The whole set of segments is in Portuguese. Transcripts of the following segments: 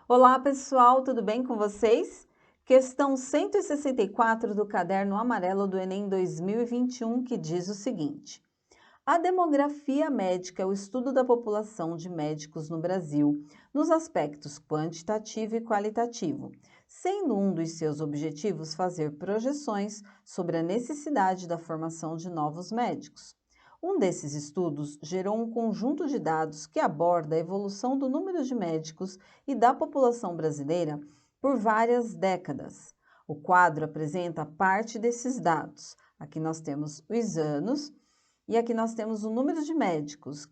Olá, pessoal, tudo bem com vocês? Questão 164 do caderno amarelo do Enem 2021, que diz o seguinte: a demografia médica é o estudo da população de médicos no Brasil, nos aspectos quantitativo e qualitativo, sendo um dos seus objetivos fazer projeções sobre a necessidade da formação de novos médicos. Um desses estudos gerou um conjunto de dados que aborda a evolução do número de médicos e da população brasileira por várias décadas. O quadro apresenta parte desses dados. Aqui nós temos os anos e aqui nós temos o número de médicos: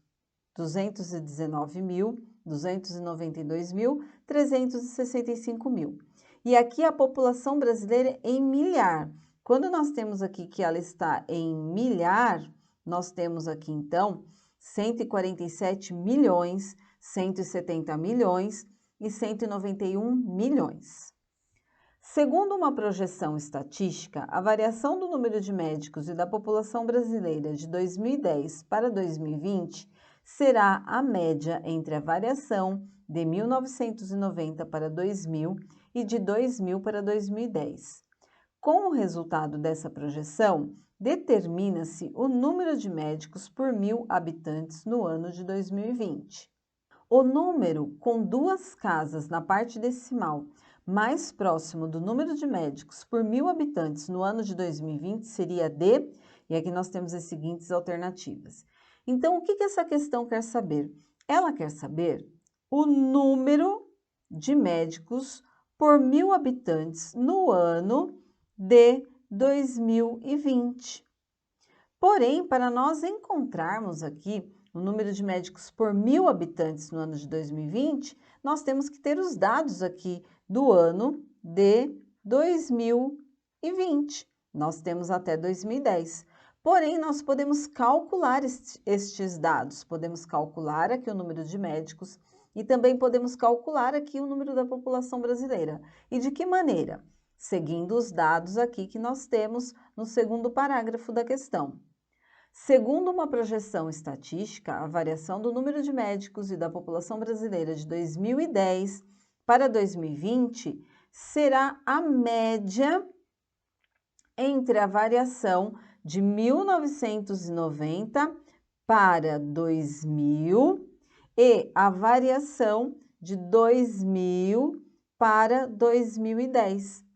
219.000, 292.000, 365.000. E aqui a população brasileira em milhar. Quando nós temos aqui que ela está em milhar, nós temos aqui, então, 147 milhões, 170 milhões e 191 milhões. Segundo uma projeção estatística, a variação do número de médicos e da população brasileira de 2010 para 2020 será a média entre a variação de 1990 para 2000 e de 2000 para 2010. Com o resultado dessa projeção, determina-se o número de médicos por 1.000 habitantes no ano de 2020. O número com duas casas na parte decimal mais próximo do número de médicos por 1.000 habitantes no ano de 2020 seria de, e aqui nós temos as seguintes alternativas. Então, o que essa questão quer saber? Ela quer saber o número de médicos por 1.000 habitantes no ano de 2020. Porém, para nós encontrarmos aqui o número de médicos por 1.000 habitantes no ano de 2020, nós temos que ter os dados aqui do ano de 2020. Nós temos até 2010. Porém, nós podemos calcular estes dados. Podemos calcular aqui o número de médicos e também podemos calcular aqui o número da população brasileira. E de que maneira? Seguindo os dados aqui que nós temos no segundo parágrafo da questão. Segundo uma projeção estatística, a variação do número de médicos e da população brasileira de 2010 para 2020 será a média entre a variação de 1990 para 2000 e a variação de 2000 para 2010.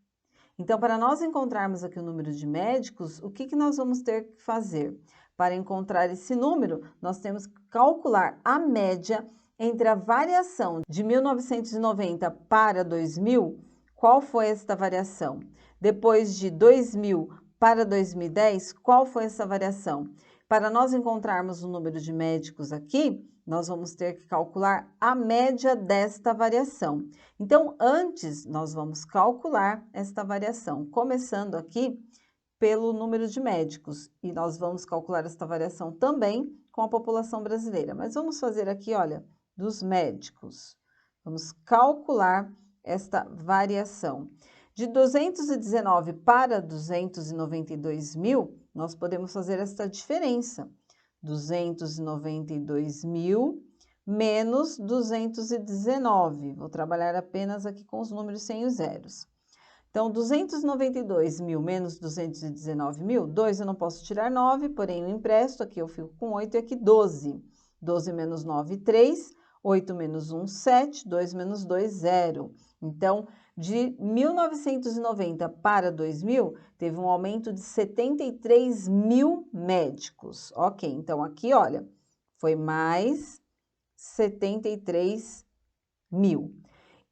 Então, para nós encontrarmos aqui o número de médicos, o que nós vamos ter que fazer? Para encontrar esse número, nós temos que calcular a média entre a variação de 1990 para 2000. Qual foi esta variação? Depois de 2000 para 2010, qual foi essa variação? Para nós encontrarmos o número de médicos aqui, nós vamos ter que calcular a média desta variação. Então, antes, nós vamos calcular esta variação, começando aqui pelo número de médicos. E nós vamos calcular esta variação também com a população brasileira. Mas vamos fazer aqui, olha, dos médicos. Vamos calcular esta variação. De 219 para 292.000, nós podemos fazer esta diferença. 292.000 menos 219. Vou trabalhar apenas aqui com os números sem os zeros. Então, 292.000 menos 219.000, 2 eu não posso tirar 9, porém eu empresto, aqui eu fico com 8 e aqui 12. 12 menos 9, 3. 8 menos 1, 7. 2 menos 2, 0. Então, de 1990 para 2000, teve um aumento de 73.000 médicos. Ok, então aqui, olha, foi mais 73.000.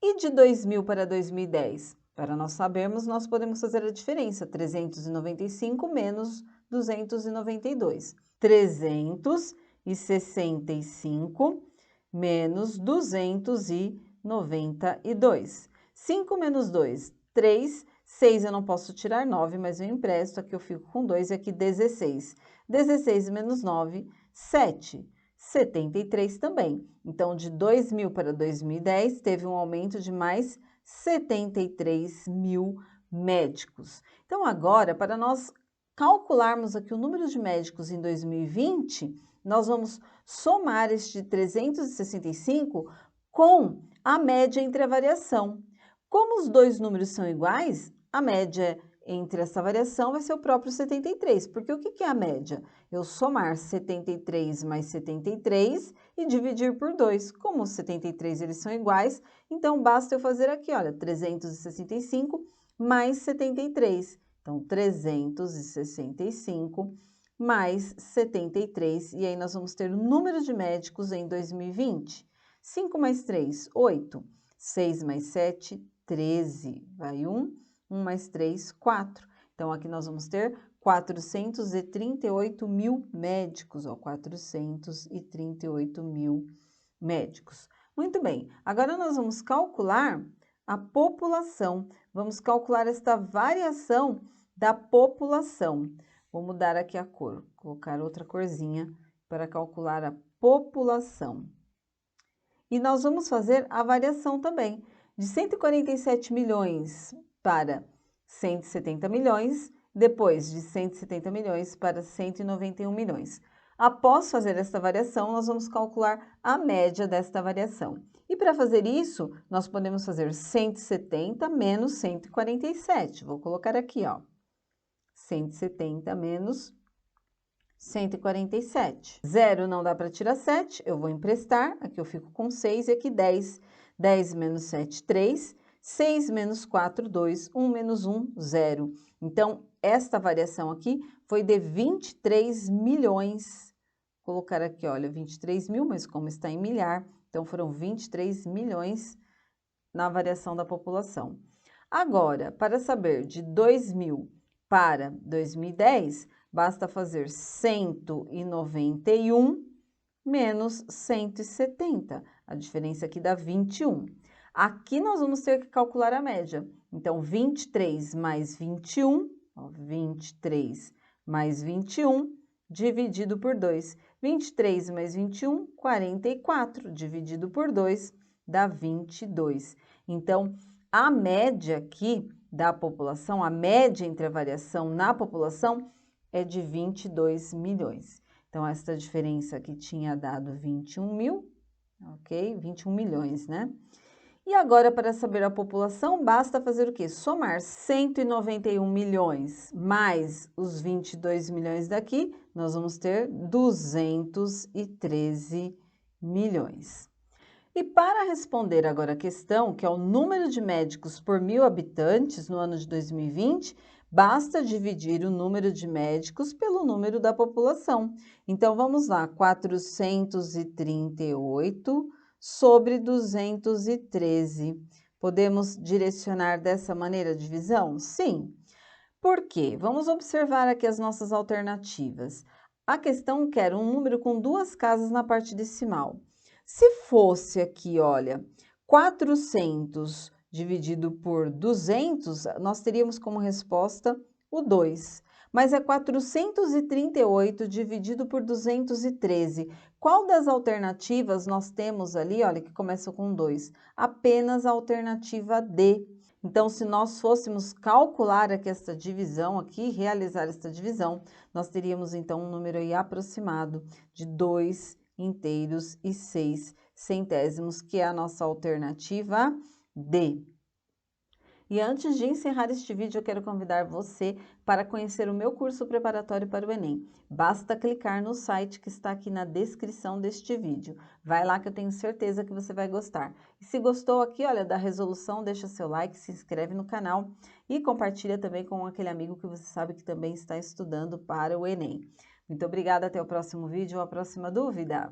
E de 2000 para 2010? Para nós sabermos, nós podemos fazer a diferença. 395 menos 292. 365 menos 292. 5 menos 2, 3. 6 eu não posso tirar 9, mas eu empresto. Aqui eu fico com 2 e aqui 16. 16 menos 9, 7. 73 também. Então, de 2000 para 2010, teve um aumento de mais 73.000 médicos. Então, agora, para nós calcularmos aqui o número de médicos em 2020, nós vamos somar este 365 com a média entre a variação. Como os dois números são iguais, a média entre essa variação vai ser o próprio 73, porque o que é a média? Eu somar 73 mais 73 e dividir por 2. Como os 73 eles são iguais, então basta eu fazer aqui, olha, 365 mais 73. Então, 365 mais 73, e aí nós vamos ter o número de médicos em 2020. 5 mais 3, 8. 6 mais 7, 13. Vai 1. 1 mais 3, 4. Então, aqui nós vamos ter 438 mil médicos, ó, 438 mil médicos. Muito bem, agora nós vamos calcular a população. Vamos calcular esta variação da população. Vou mudar aqui a cor, colocar outra corzinha para calcular a população. E nós vamos fazer a variação também, de 147 milhões para 170 milhões, depois de 170 milhões para 191 milhões. Após fazer esta variação, nós vamos calcular a média desta variação. E para fazer isso, nós podemos fazer 170 menos 147. Vou colocar aqui, ó. 170 menos 147. 0 não dá para tirar 7, eu vou emprestar. Aqui eu fico com 6 e aqui 10. 10 menos 7, 3. 6 menos 4, 2. 1 menos 1, 0. Então, esta variação aqui foi de 23 milhões. Vou colocar aqui, olha, 23 mil, mas como está em milhar, então foram 23 milhões na variação da população. Agora, para saber de 2000 para 2010, basta fazer 191 menos 170. A diferença aqui dá 21. Aqui nós vamos ter que calcular a média. Então, 23 mais 21, ó, 23 mais 21, dividido por 2. 23 mais 21, 44, dividido por 2, dá 22. Então, a média aqui da população, a média entre a variação na população é de 22 milhões. Então, essa diferença aqui tinha dado 21 mil, ok? 21 milhões, né? E agora, para saber a população, basta fazer o quê? Somar 191 milhões mais os 22 milhões daqui, nós vamos ter 213 milhões. E para responder agora a questão, que é o número de médicos por 1.000 habitantes no ano de 2020, basta dividir o número de médicos pelo número da população. Então, vamos lá, 438 sobre 213. Podemos direcionar dessa maneira a divisão? Sim. Por quê? Vamos observar aqui as nossas alternativas. A questão quer um número com duas casas na parte decimal. Se fosse aqui, olha, 400 dividido por 200, nós teríamos como resposta o 2. Mas é 438 dividido por 213. Qual das alternativas nós temos ali, olha, que começa com 2? Apenas a alternativa D. Então, se nós fôssemos calcular aqui esta divisão aqui, realizar esta divisão, nós teríamos então um número aí aproximado de 2 inteiros e 6 centésimos, que é a nossa alternativa D. E antes de encerrar este vídeo, eu quero convidar você para conhecer o meu curso preparatório para o Enem. Basta clicar no site que está aqui na descrição deste vídeo. Vai lá que eu tenho certeza que você vai gostar. E se gostou aqui, olha, da resolução, deixa seu like, se inscreve no canal e compartilha também com aquele amigo que você sabe que também está estudando para o Enem. Muito obrigada, até o próximo vídeo ou a próxima dúvida.